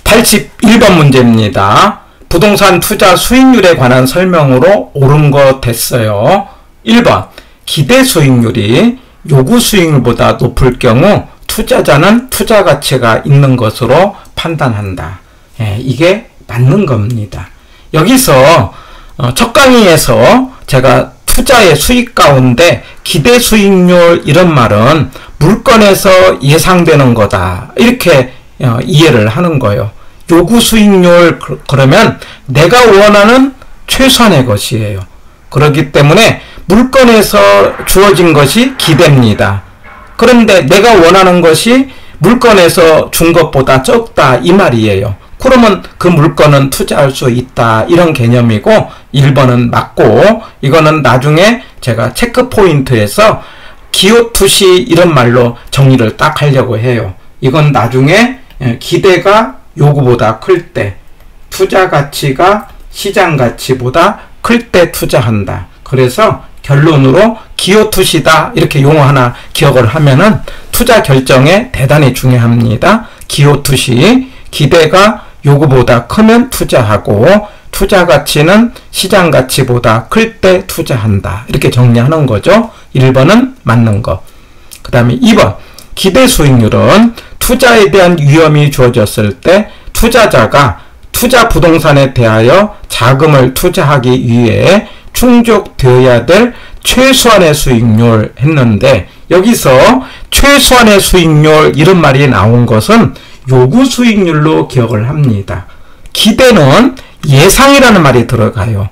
81번 문제입니다. 부동산 투자 수익률에 관한 설명으로 옳은 거 됐어요. 1번 기대 수익률이 요구 수익률보다 높을 경우 투자자는 투자 가치가 있는 것으로 판단한다. 이게 맞는 겁니다. 여기서 첫 강의에서 제가 투자의 수익 가운데 기대 수익률 이런 말은 물건에서 예상되는 거다. 이렇게 이해를 하는 거예요. 요구 수익률 그러면 내가 원하는 최소한의 것이에요. 그렇기 때문에 물건에서 주어진 것이 기대입니다. 그런데 내가 원하는 것이 물건에서 준 것보다 적다 이 말이에요. 그러면 그 물건은 투자할 수 있다 이런 개념이고 1번은 맞고 이거는 나중에 제가 체크 포인트에서 기호투시 이런 말로 정리를 딱 하려고 해요. 이건 나중에 기대가 요구보다 클 때 투자 가치가 시장 가치보다 클 때 투자한다. 그래서 결론으로 기호투시다 이렇게 용어 하나 기억을 하면은 투자 결정에 대단히 중요합니다. 기호투시 기대가 요구보다 크면 투자하고 투자 가치는 시장 가치보다 클 때 투자한다. 이렇게 정리하는 거죠. 1번은 맞는 거. 그 다음에 2번 기대 수익률은 투자에 대한 위험이 주어졌을 때 투자자가 투자 부동산에 대하여 자금을 투자하기 위해 충족되어야 될 최소한의 수익률 했는데 여기서 최소한의 수익률 이런 말이 나온 것은 요구 수익률로 기억을 합니다. 기대는 예상이라는 말이 들어가요.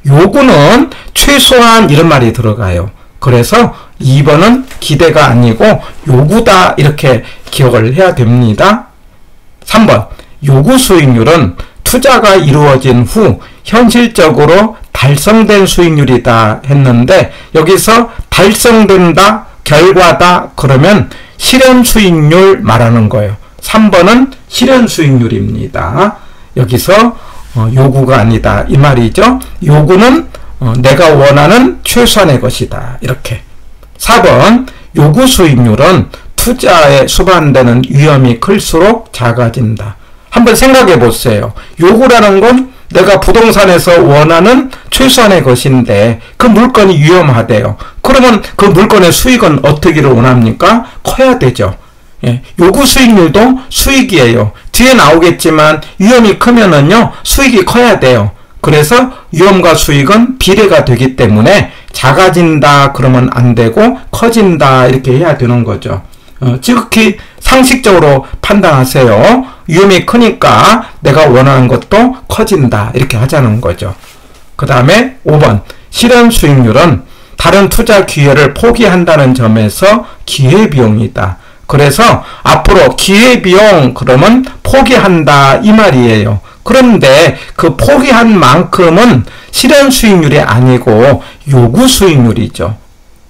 요구는 최소한 이런 말이 들어가요. 그래서 2번은 기대가 아니고 요구다 이렇게 기억을 해야 됩니다. 3번 요구 수익률은 투자가 이루어진 후 현실적으로 달성된 수익률이다 했는데 여기서 달성된다, 결과다 그러면 실현 수익률 말하는 거예요. 3번은 실현 수익률입니다. 여기서 요구가 아니다 이 말이죠. 요구는 내가 원하는 최소한의 것이다 이렇게. 4번 요구 수익률은 투자에 수반되는 위험이 클수록 작아진다. 한번 생각해 보세요. 요구라는 건 내가 부동산에서 원하는 최소한의 것인데 그 물건이 위험하대요. 그러면 그 물건의 수익은 어떻기를 원합니까? 커야 되죠. 요구 수익률도 수익이에요. 뒤에 나오겠지만 위험이 크면은요 수익이 커야 돼요. 그래서 위험과 수익은 비례가 되기 때문에 작아진다 그러면 안 되고 커진다 이렇게 해야 되는 거죠. 지극히 상식적으로 판단하세요. 위험이 크니까 내가 원하는 것도 커진다 이렇게 하자는 거죠. 그 다음에 5번 실현 수익률은 다른 투자 기회를 포기한다는 점에서 기회비용이다. 그래서 앞으로 기회비용 그러면 포기한다 이 말이에요. 그런데 그 포기한 만큼은 실현 수익률이 아니고 요구 수익률이죠.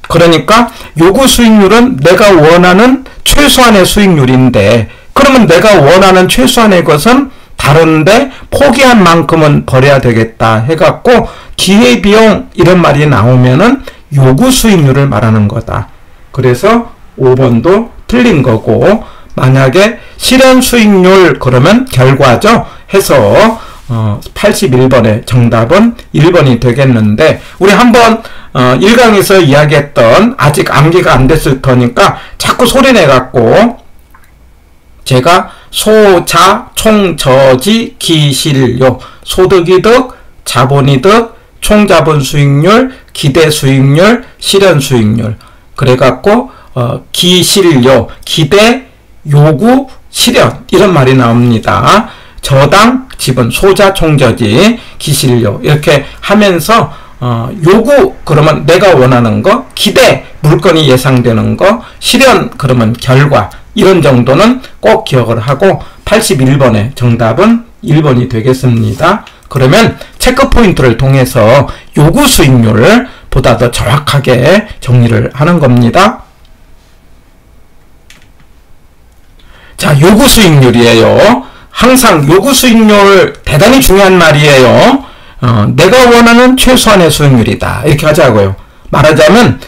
그러니까 요구 수익률은 내가 원하는 최소한의 수익률인데 그러면 내가 원하는 최소한의 것은 다른데 포기한 만큼은 버려야 되겠다 해갖고 기회비용 이런 말이 나오면은 요구 수익률을 말하는 거다. 그래서 5번도 틀린 거고 만약에 실현 수익률 그러면 결과죠 해서 81번의 정답은 1번이 되겠는데 우리 한번 1강에서 이야기했던 아직 암기가 안 됐을 거니까 자꾸 소리내 갖고 제가 소자 총저지 기실료 소득이득 자본이득 총자본 수익률 기대 수익률 실현 수익률 그래 갖고 기실료 기대 요구 실현 이런 말이 나옵니다. 저당 지분 소자 총저지 기실료 이렇게 하면서 요구 그러면 내가 원하는 거 기대 물건이 예상되는 거 실현 그러면 결과 이런 정도는 꼭 기억을 하고 81번의 정답은 1번이 되겠습니다. 그러면 체크 포인트를 통해서 요구 수익률을 보다 더 정확하게 정리를 하는 겁니다. 자, 요구 수익률이에요. 항상 요구 수익률 대단히 중요한 말이에요. 내가 원하는 최소한의 수익률이다. 이렇게 하자고요. 말하자면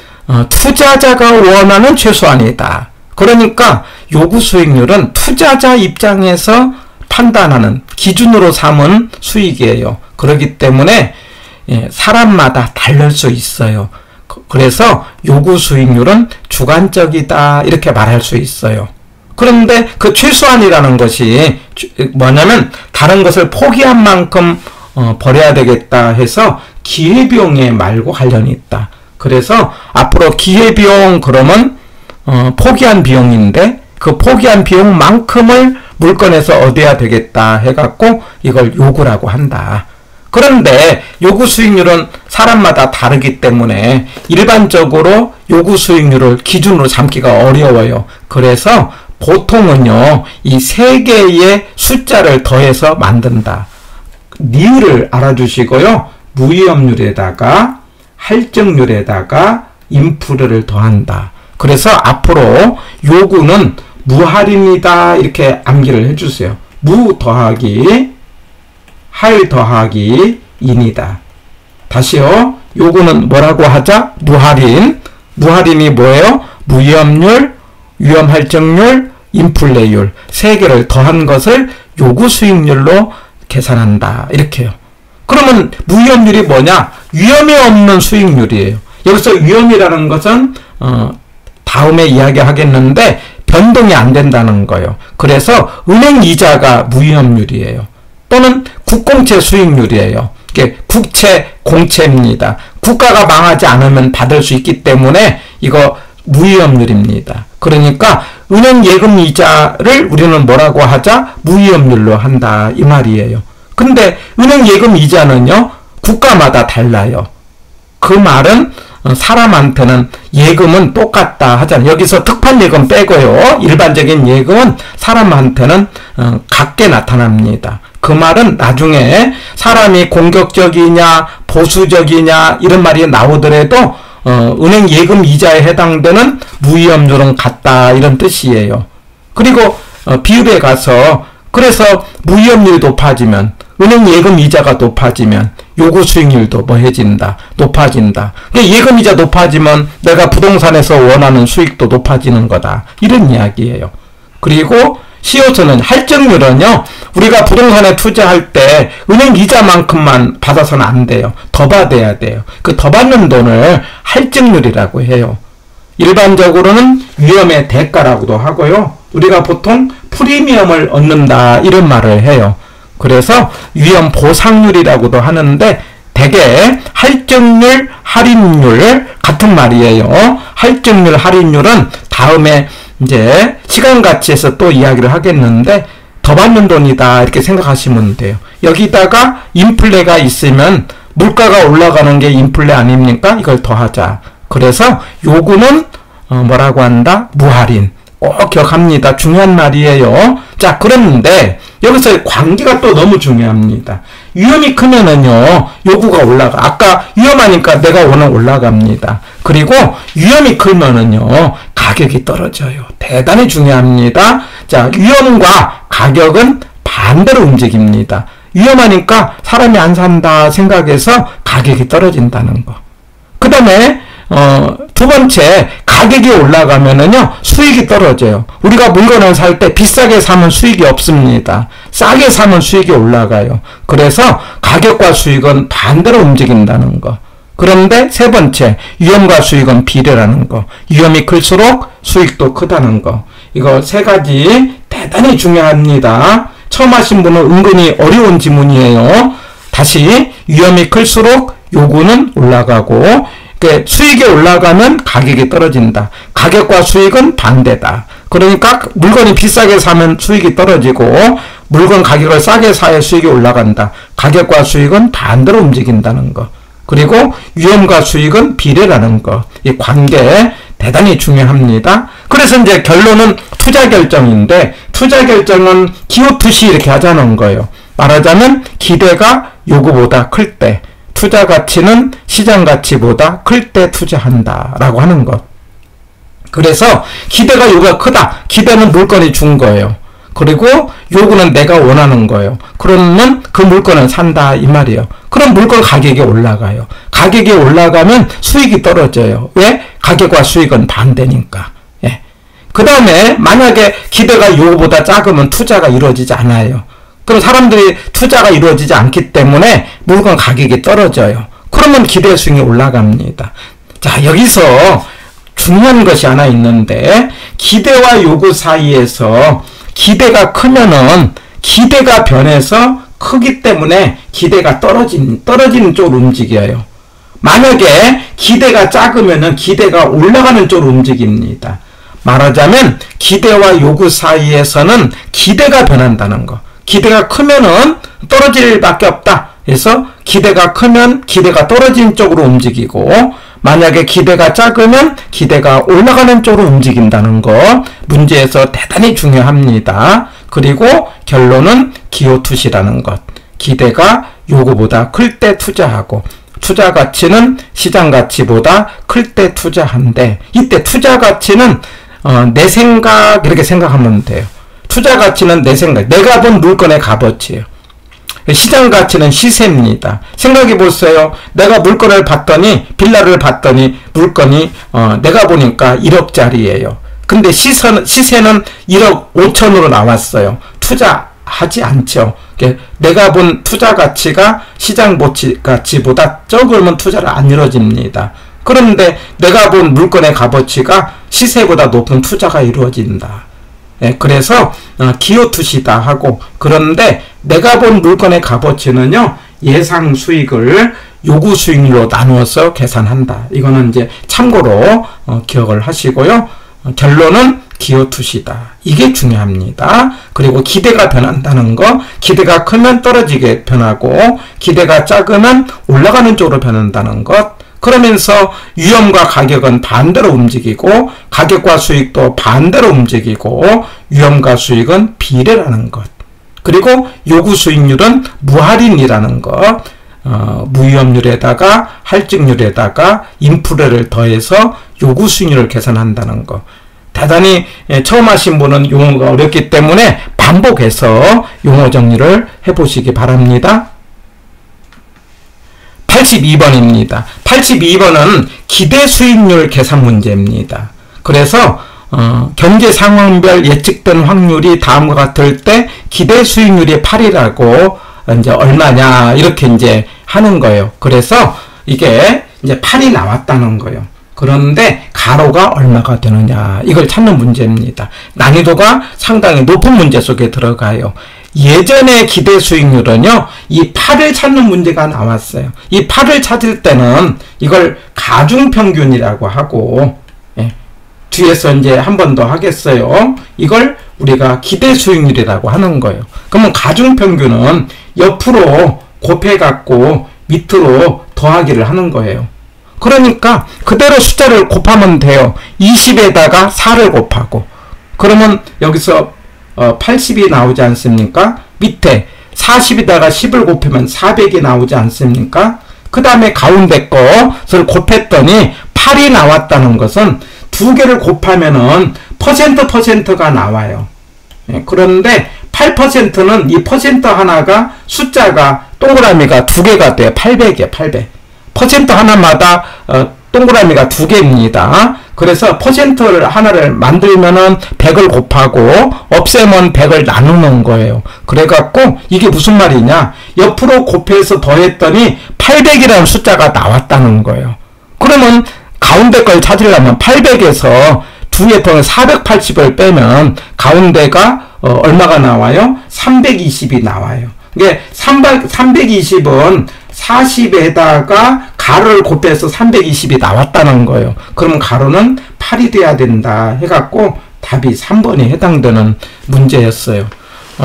투자자가 원하는 최소한이다. 그러니까 요구 수익률은 투자자 입장에서 판단하는 기준으로 삼은 수익이에요. 그렇기 때문에 사람마다 다를 수 있어요. 그래서 요구 수익률은 주관적이다 이렇게 말할 수 있어요. 그런데 그 최소한이라는 것이 뭐냐면 다른 것을 포기한 만큼 버려야 되겠다 해서 기회비용에 말고 관련이 있다. 그래서 앞으로 기회비용 그러면 포기한 비용인데 그 포기한 비용만큼을 물건에서 얻어야 되겠다 해갖고 이걸 요구라고 한다. 그런데 요구 수익률은 사람마다 다르기 때문에 일반적으로 요구 수익률을 기준으로 삼기가 어려워요. 그래서 보통은요, 이 세 개의 숫자를 더해서 만든다. 니을을 알아주시고요. 무위험률에다가 할증률에다가 인프레를 더한다. 그래서 앞으로 요구는 무할입니다. 이렇게 암기를 해주세요. 무 더하기 할 더하기 인이다. 다시요. 요거는 뭐라고 하자? 무할인. 무할인이 뭐예요? 무위험률, 위험할증률, 인플레이율 세 개를 더한 것을 요구 수익률로 계산한다. 이렇게요. 그러면 무위험률이 뭐냐? 위험이 없는 수익률이에요. 여기서 위험이라는 것은 다음에 이야기하겠는데 변동이 안 된다는 거예요. 그래서 은행 이자가 무위험률이에요. 또는 국공채 수익률이에요. 이게 국채, 공채입니다. 국가가 망하지 않으면 받을 수 있기 때문에 이거 무위험률입니다. 그러니까 은행 예금 이자를 우리는 뭐라고 하자? 무위험률로 한다 이 말이에요. 근데 은행 예금 이자는요 국가마다 달라요. 그 말은 사람한테는 예금은 똑같다 하잖아요. 여기서 특판 예금 빼고요. 일반적인 예금은 사람한테는 같게 나타납니다. 그 말은 나중에 사람이 공격적이냐 보수적이냐 이런 말이 나오더라도 은행 예금 이자에 해당되는 무위험률은 같다 이런 뜻이에요. 그리고 비율에 가서 그래서 무위험률이 높아지면 은행 예금 이자가 높아지면 요구 수익률도 뭐해진다 높아진다. 예금 이자 높아지면 내가 부동산에서 원하는 수익도 높아지는 거다 이런 이야기예요. 그리고 시효서는 할증률은요 우리가 부동산에 투자할 때 은행 이자만큼만 받아서는 안 돼요. 더 받아야 돼요. 그 더 받는 돈을 할증률이라고 해요. 일반적으로는 위험의 대가라고도 하고요. 우리가 보통 프리미엄을 얻는다 이런 말을 해요. 그래서 위험 보상률이라고도 하는데 대개 할증률, 할인율 같은 말이에요. 할증률, 할인율은 다음에 이제 시간 가치에서 또 이야기를 하겠는데 더 받는 돈이다 이렇게 생각하시면 돼요. 여기다가 인플레가 있으면 물가가 올라가는 게 인플레 아닙니까? 이걸 더하자. 그래서 요구는 뭐라고 한다? 무할인. 꼭 기억합니다. 중요한 말이에요. 자, 그런데 여기서 관계가 또 너무 중요합니다. 위험이 크면은요 요구가 올라가. 아까 위험하니까 내가 원은 올라갑니다. 그리고 위험이 크면은요 가격이 떨어져요. 대단히 중요합니다. 자, 위험과 가격은 반대로 움직입니다. 위험하니까 사람이 안 산다 생각해서 가격이 떨어진다는 거. 그 다음에 두 번째, 가격이 올라가면은요, 수익이 떨어져요. 우리가 물건을 살 때 비싸게 사면 수익이 없습니다. 싸게 사면 수익이 올라가요. 그래서 가격과 수익은 반대로 움직인다는 거. 그런데 세 번째, 위험과 수익은 비례라는 거. 위험이 클수록 수익도 크다는 거. 이거 세 가지 대단히 중요합니다. 처음 하신 분은 은근히 어려운 지문이에요. 다시, 위험이 클수록 요구는 올라가고, 수익이 올라가면 가격이 떨어진다. 가격과 수익은 반대다. 그러니까 물건이 비싸게 사면 수익이 떨어지고 물건 가격을 싸게 사야 수익이 올라간다. 가격과 수익은 반대로 움직인다는 거. 그리고 위험과 수익은 비례라는 거. 이 관계 대단히 중요합니다. 그래서 이제 결론은 투자 결정인데 투자 결정은 기호투시 이렇게 하자는 거예요. 말하자면 기대가 요구보다 클 때 투자 가치는 시장 가치보다 클 때 투자한다 라고 하는 것. 그래서 기대가 요구가 크다. 기대는 물건이 준 거예요. 그리고 요구는 내가 원하는 거예요. 그러면 그 물건을 산다 이 말이에요. 그럼 물건 가격이 올라가요. 가격이 올라가면 수익이 떨어져요. 왜? 가격과 수익은 반대니까. 예. 그 다음에 만약에 기대가 요구보다 작으면 투자가 이루어지지 않아요. 그럼 사람들이 투자가 이루어지지 않기 때문에 물건 가격이 떨어져요. 그러면 기대 수익이 올라갑니다. 자, 여기서 중요한 것이 하나 있는데, 기대와 요구 사이에서 기대가 크면은 기대가 변해서 크기 때문에 기대가 떨어지는 쪽으로 움직여요. 만약에 기대가 작으면은 기대가 올라가는 쪽으로 움직입니다. 말하자면 기대와 요구 사이에서는 기대가 변한다는 거. 기대가 크면은 떨어질 일밖에 없다. 그래서 기대가 크면 기대가 떨어지는 쪽으로 움직이고, 만약에 기대가 작으면 기대가 올라가는 쪽으로 움직인다는 거 문제에서 대단히 중요합니다. 그리고 결론은 기호투시라는 것. 기대가 요구보다 클 때 투자하고, 투자 가치는 시장 가치보다 클 때 투자한데, 이때 투자 가치는 내 생각, 이렇게 생각하면 돼요. 투자 가치는 내 생각, 내가 본 물건의 값어치예요. 시장 가치는 시세입니다. 생각해 보세요. 내가 물건을 봤더니, 빌라를 봤더니 물건이 내가 보니까 1억짜리예요. 근데 시세는 1억 5천으로 나왔어요. 투자하지 않죠. 내가 본 투자 가치가 시장 가치보다 적으면 투자를 안 이루어집니다. 그런데 내가 본 물건의 값어치가 시세보다 높은 투자가 이루어진다. 그래서 기호투시다 하고, 그런데 내가 본 물건의 값어치는요, 예상 수익을 요구 수익률로 나누어서 계산한다. 이거는 이제 참고로 기억을 하시고요. 결론은 기호투시다. 이게 중요합니다. 그리고 기대가 변한다는 거, 기대가 크면 떨어지게 변하고, 기대가 작으면 올라가는 쪽으로 변한다는 것. 그러면서 위험과 가격은 반대로 움직이고, 가격과 수익도 반대로 움직이고, 위험과 수익은 비례라는 것. 그리고 요구 수익률은 무할인이라는 것. 무위험률에다가 할증률에다가 인프레를 더해서 요구 수익률을 계산한다는 것. 대단히 처음 하신 분은 용어가 어렵기 때문에 반복해서 용어 정리를 해보시기 바랍니다. 82번입니다. 82번은 기대 수익률 계산 문제입니다. 그래서 경제 상황별 예측된 확률이 다음과 같을 때 기대 수익률이 8이라고 이제 얼마냐 이렇게 이제 하는 거예요. 그래서 이게 이제 8이 나왔다는 거예요. 그런데 가로가 얼마가 되느냐 이걸 찾는 문제입니다. 난이도가 상당히 높은 문제 속에 들어가요. 예전의 기대 수익률은요, 이 8을 찾는 문제가 나왔어요. 이 8을 찾을 때는 이걸 가중평균이라고 하고, 뒤에서 이제 한 번 더 하겠어요. 이걸 우리가 기대 수익률이라고 하는 거예요. 그러면 가중평균은 옆으로 곱해갖고 밑으로 더하기를 하는 거예요. 그러니까 그대로 숫자를 곱하면 돼요. 20에다가 4를 곱하고, 그러면 여기서 80이 나오지 않습니까? 밑에 40에다가 10을 곱하면 400이 나오지 않습니까? 그 다음에 가운데 것을 곱했더니 8이 나왔다는 것은 두 개를 곱하면은 퍼센트가 나와요. 그런데 8%는 이 퍼센트 하나가 숫자가 동그라미가 두 개가 돼요. 800이에요. 800. 퍼센트 하나마다 동그라미가 두 개입니다. 그래서 퍼센트를 하나를 만들면은 100을 곱하고 없애면 100을 나누는 거예요. 그래갖고 이게 무슨 말이냐? 옆으로 곱해서 더했더니 800이라는 숫자가 나왔다는 거예요. 그러면 가운데 걸 찾으려면 800에서 두개 더는 480을 빼면 가운데가 얼마가 나와요? 320이 나와요. 이게 320은 40에다가 가로를 곱해서 320이 나왔다는 거예요. 그러면 가로는 8이 돼야 된다 해갖고 답이 3번이 해당되는 문제였어요.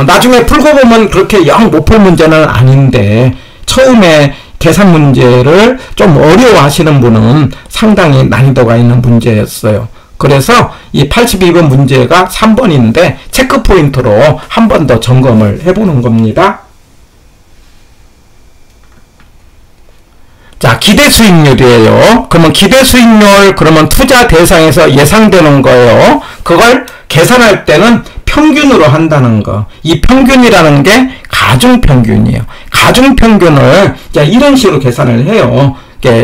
나중에 풀고 보면 그렇게 영 못 풀 문제는 아닌데, 처음에 계산 문제를 좀 어려워하시는 분은 상당히 난이도가 있는 문제였어요. 그래서 이 82번 문제가 3번인데 체크 포인트로 한 번 더 점검을 해보는 겁니다. 자, 기대 수익률이에요. 그러면 기대 수익률, 그러면 투자 대상에서 예상되는 거예요. 그걸 계산할 때는 평균으로 한다는 거. 이 평균이라는 게 가중평균이에요. 가중평균을 이런 식으로 계산을 해요.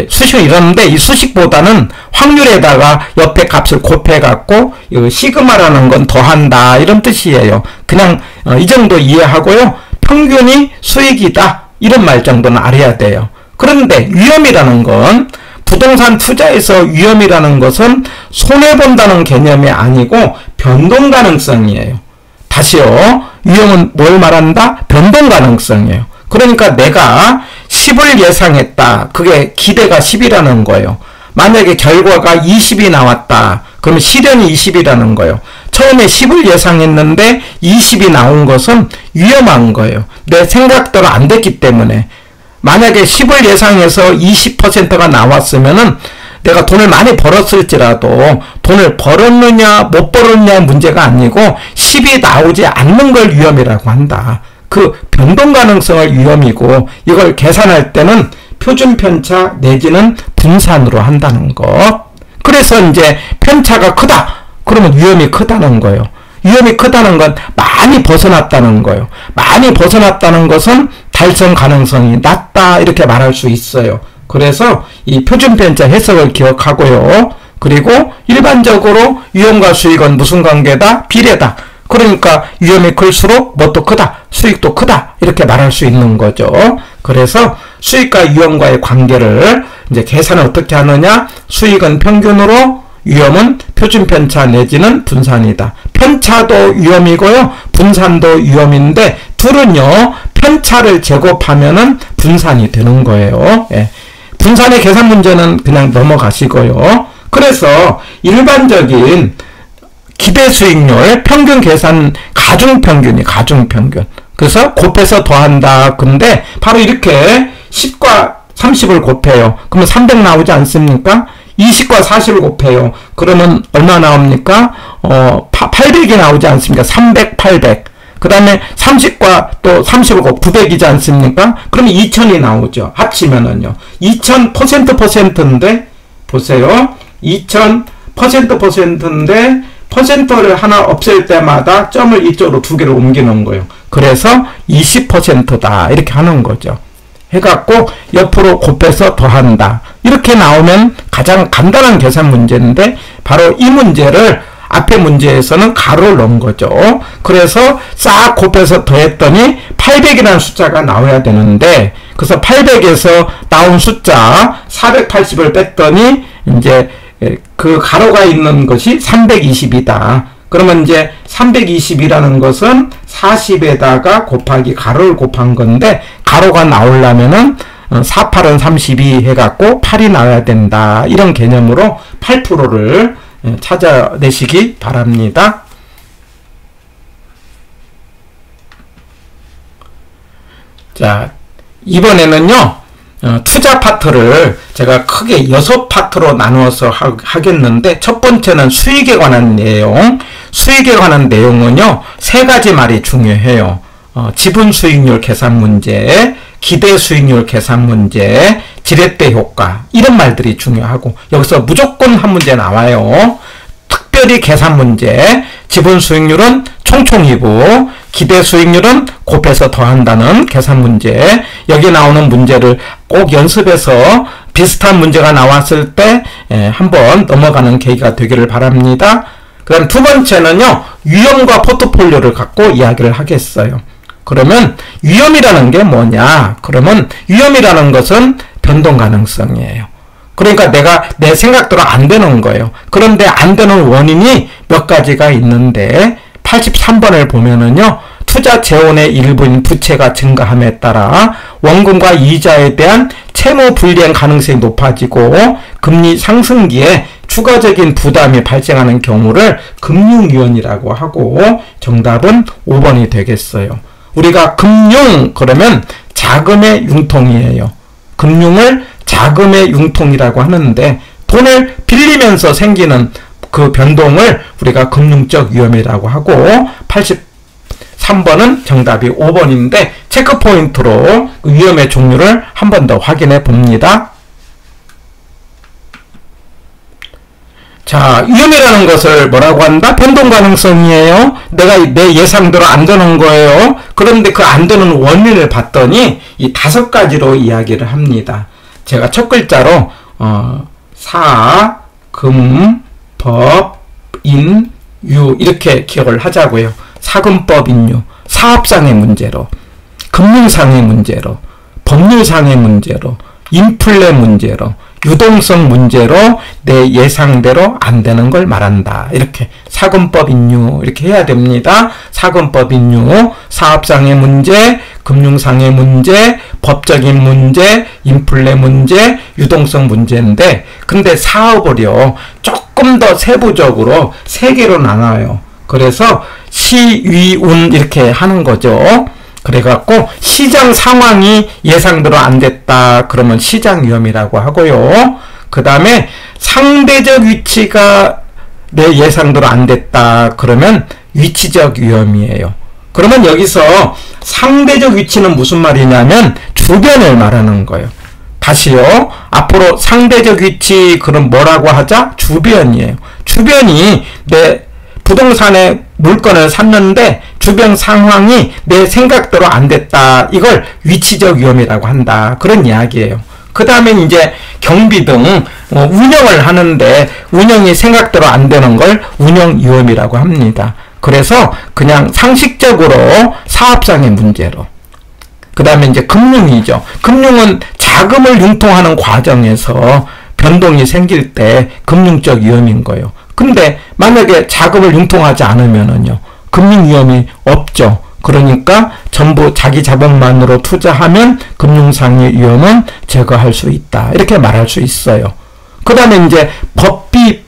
수식을 이러는데 이 수식보다는 확률에다가 옆에 값을 곱해갖고 시그마라는 건 더한다 이런 뜻이에요. 그냥 이 정도 이해하고요. 평균이 수익이다. 이런 말 정도는 알아야 돼요. 그런데 위험이라는 건 부동산 투자에서 위험이라는 것은 손해본다는 개념이 아니고 변동 가능성이에요. 다시요. 위험은 뭘 말한다? 변동 가능성이에요. 그러니까 내가 10을 예상했다. 그게 기대가 10이라는 거예요. 만약에 결과가 20이 나왔다. 그러면 실현이 20이라는 거예요. 처음에 10을 예상했는데 20이 나온 것은 위험한 거예요. 내 생각대로 안 됐기 때문에. 만약에 10을 예상해서 20%가 나왔으면은 내가 돈을 많이 벌었을지라도 돈을 벌었느냐 못 벌었느냐의 문제가 아니고 10이 나오지 않는 걸 위험이라고 한다. 그 변동 가능성을 위험이고 이걸 계산할 때는 표준 편차 내지는 분산으로 한다는 것. 그래서 이제 편차가 크다. 그러면 위험이 크다는 거예요. 위험이 크다는 건 많이 벗어났다는 거예요. 많이 벗어났다는 것은 달성 가능성이 낮다 이렇게 말할 수 있어요. 그래서 이 표준 편차 해석을 기억하고요. 그리고 일반적으로 위험과 수익은 무슨 관계다? 비례다. 그러니까 위험이 클수록 뭣도 크다. 수익도 크다. 이렇게 말할 수 있는 거죠. 그래서 수익과 위험과의 관계를 이제 계산을 어떻게 하느냐? 수익은 평균으로, 위험은 표준 편차 내지는 분산이다. 편차도 위험이고요. 분산도 위험인데 둘은요. 편차를 제곱하면은 분산이 되는 거예요. 예. 분산의 계산 문제는 그냥 넘어가시고요. 그래서 일반적인 기대 수익률 평균 계산 가중평균이 가중평균. 그래서 곱해서 더한다. 근데 바로 이렇게 10과 30을 곱해요. 그러면 300 나오지 않습니까? 20과 40을 곱해요. 그러면 얼마 나옵니까? 800이 나오지 않습니까? 300, 800. 그 다음에 30과 또 30을 곱 900이지 않습니까? 그러면 2000이 나오죠. 합치면은요. 2000%인데, 보세요. 2000%인데, 퍼센트를 하나 없앨 때마다 점을 이쪽으로 두 개를 옮기는 거예요. 그래서 20%다. 이렇게 하는 거죠. 해갖고 옆으로 곱해서 더한다. 이렇게 나오면 가장 간단한 계산 문제인데 바로 이 문제를 앞에 문제에서는 가로를 넣은 거죠. 그래서 싹 곱해서 더했더니 800이라는 숫자가 나와야 되는데 그래서 800에서 나온 숫자 480을 뺐더니 이제 그 가로가 있는 것이 320이다. 그러면 이제 320이라는 것은 40에다가 곱하기 가로를 곱한 건데 가로가 나오려면은 48은 32 해갖고 8이 나와야 된다. 이런 개념으로 8%를 찾아내시기 바랍니다. 자, 이번에는요. 투자 파트를 제가 크게 6파트로 나누어서 하겠는데 첫 번째는 수익에 관한 내용. 수익에 관한 내용은요. 3가지 말이 중요해요. 지분 수익률 계산 문제, 기대 수익률 계산 문제, 지렛대 효과 이런 말들이 중요하고 여기서 무조건 한 문제 나와요. 특별히 계산 문제, 지분 수익률은 총총이고 기대 수익률은 곱해서 더한다는 계산 문제. 여기 나오는 문제를 꼭 연습해서 비슷한 문제가 나왔을 때 한번 넘어가는 계기가 되기를 바랍니다. 그 다음 두 번째는요. 위험과 포트폴리오를 갖고 이야기를 하겠어요. 그러면 위험이라는 게 뭐냐? 그러면 위험이라는 것은 변동 가능성이에요. 그러니까 내가 내 생각대로 안 되는 거예요. 그런데 안 되는 원인이 몇 가지가 있는데 83번을 보면은요. 투자 재원의 일부인 부채가 증가함에 따라 원금과 이자에 대한 채무 불이행 가능성이 높아지고 금리 상승기에 추가적인 부담이 발생하는 경우를 금융위험이라고 하고 정답은 5번이 되겠어요. 우리가 금융 그러면 자금의 융통이에요. 금융을 자금의 융통이라고 하는데 돈을 빌리면서 생기는 그 변동을 우리가 금융적 위험이라고 하고 83번은 정답이 5번인데 체크포인트로 그 위험의 종류를 한 번 더 확인해 봅니다. 자, 위험이라는 것을 뭐라고 한다? 변동 가능성이에요. 내가 내 예상대로 안 되는 거예요. 그런데 그 안 되는 원인을 봤더니 이 5가지로 이야기를 합니다. 제가 첫 글자로 사, 금, 법, 인, 유 이렇게 기억을 하자고요. 사금법, 인유, 사업상의 문제로. 금융상의 문제로, 법률상의 문제로, 인플레 문제로, 유동성 문제로 내 예상대로 안 되는 걸 말한다. 이렇게 사금법 인유 이렇게 해야 됩니다. 사금법 인유, 사업상의 문제, 금융상의 문제, 법적인 문제, 인플레 문제, 유동성 문제인데, 근데 사업을요 조금 더 세부적으로 세 개로 나눠요. 그래서 시, 위, 운 이렇게 하는 거죠. 그래갖고 시장 상황이 예상대로 안 됐다 그러면 시장 위험이라고 하고요. 그 다음에 상대적 위치가 내 예상대로 안 됐다 그러면 위치적 위험이에요. 그러면 여기서 상대적 위치는 무슨 말이냐면 주변을 말하는 거예요. 다시요. 앞으로 상대적 위치 그럼 뭐라고 하자? 주변이에요. 주변이 내 부동산에 물건을 샀는데 주변 상황이 내 생각대로 안 됐다. 이걸 위치적 위험이라고 한다. 그런 이야기예요. 그 다음에 이제 경비 등 운영을 하는데 운영이 생각대로 안 되는 걸 운영 위험이라고 합니다. 그래서 그냥 상식적으로 사업상의 문제로. 그 다음에 이제 금융이죠. 금융은 자금을 융통하는 과정에서 변동이 생길 때 금융적 위험인 거예요. 근데 만약에 자금을 융통하지 않으면은요, 금융 위험이 없죠. 그러니까 전부 자기 자본만으로 투자하면 금융상의 위험은 제거할 수 있다. 이렇게 말할 수 있어요. 그 다음에 이제 법이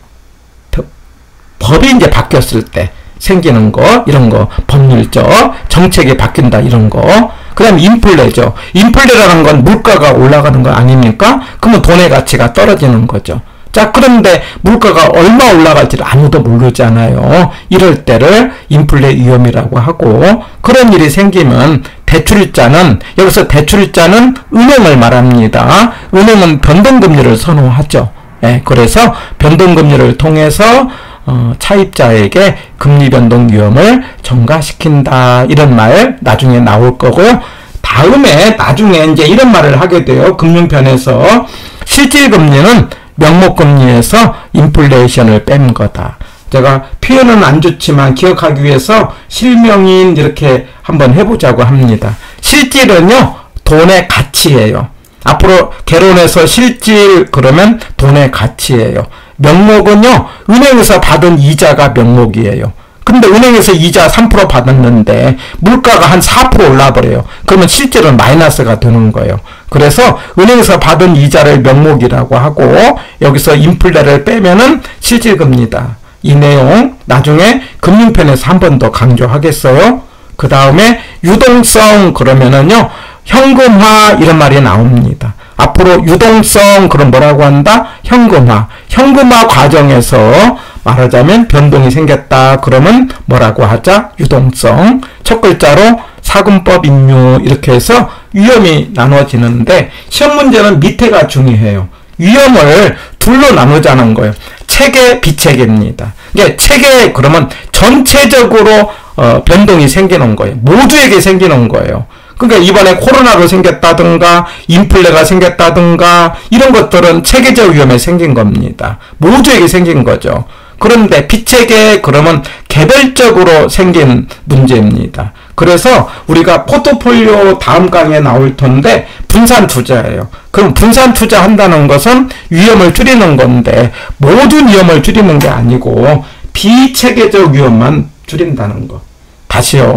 이제 바뀌었을 때 생기는 거, 이런 거, 법률적, 정책이 바뀐다, 이런 거. 그 다음에 인플레죠. 인플레라는 건 물가가 올라가는 거 아닙니까? 그러면 돈의 가치가 떨어지는 거죠. 자, 그런데 물가가 얼마 올라갈지를 아무도 모르잖아요. 이럴 때를 인플레 위험이라고 하고, 그런 일이 생기면 대출자는, 여기서 대출자는 은행을 말합니다. 은행은 변동금리를 선호하죠. 예, 그래서 변동금리를 통해서 차입자에게 금리 변동 위험을 전가시킨다. 이런 말 나중에 나올 거고요. 나중에 이제 이런 말을 하게 돼요. 금융편에서 실질금리는 명목금리에서 인플레이션을 뺀 거다. 제가 표현은 안 좋지만 기억하기 위해서 실명인 이렇게 한번 해보자고 합니다. 실질은요, 돈의 가치예요. 앞으로 개론에서 실질 그러면 돈의 가치예요. 명목은요, 은행에서 받은 이자가 명목이에요. 근데 은행에서 이자 3% 받았는데 물가가 한 4% 올라버려요. 그러면 실제로는 마이너스가 되는 거예요. 그래서 은행에서 받은 이자를 명목이라고 하고 여기서 인플레를 빼면은 실질금리다. 이 내용 나중에 금융편에서 한 번 더 강조하겠어요. 그 다음에 유동성 그러면은요, 현금화 이런 말이 나옵니다. 앞으로 유동성 그럼 뭐라고 한다? 현금화. 현금화 과정에서 말하자면 변동이 생겼다. 그러면 뭐라고 하자? 유동성. 첫 글자로 사금법 인유 이렇게 해서 위험이 나눠지는데 시험 문제는 밑에가 중요해요. 위험을 둘로 나누자는 거예요. 체계, 비체계입니다. 이게 체계 그러면 전체적으로 변동이 생기는 거예요. 모두에게 생기는 거예요. 그러니까 이번에 코로나로 생겼다든가 인플레가 생겼다든가 이런 것들은 체계적 위험에 생긴 겁니다. 모두에게 생긴 거죠. 그런데 비체계 그러면 개별적으로 생긴 문제입니다. 그래서 우리가 포트폴리오 다음 강의에 나올 텐데 분산 투자예요. 그럼 분산 투자한다는 것은 위험을 줄이는 건데 모든 위험을 줄이는 게 아니고 비체계적 위험만 줄인다는 거. 다시요.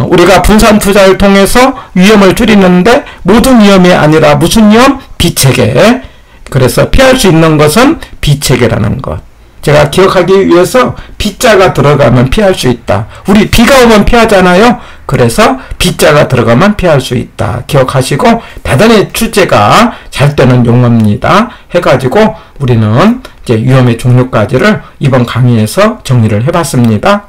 우리가 분산 투자를 통해서 위험을 줄이는데 모든 위험이 아니라 무슨 위험? 비체계. 그래서 피할 수 있는 것은 비체계라는 것. 제가 기억하기 위해서 비자가 들어가면 피할 수 있다. 우리 비가 오면 피하잖아요. 그래서 비자가 들어가면 피할 수 있다. 기억하시고 대단히 출제가 잘 되는 용어입니다. 해가지고 우리는 이제 위험의 종류까지를 이번 강의에서 정리를 해봤습니다.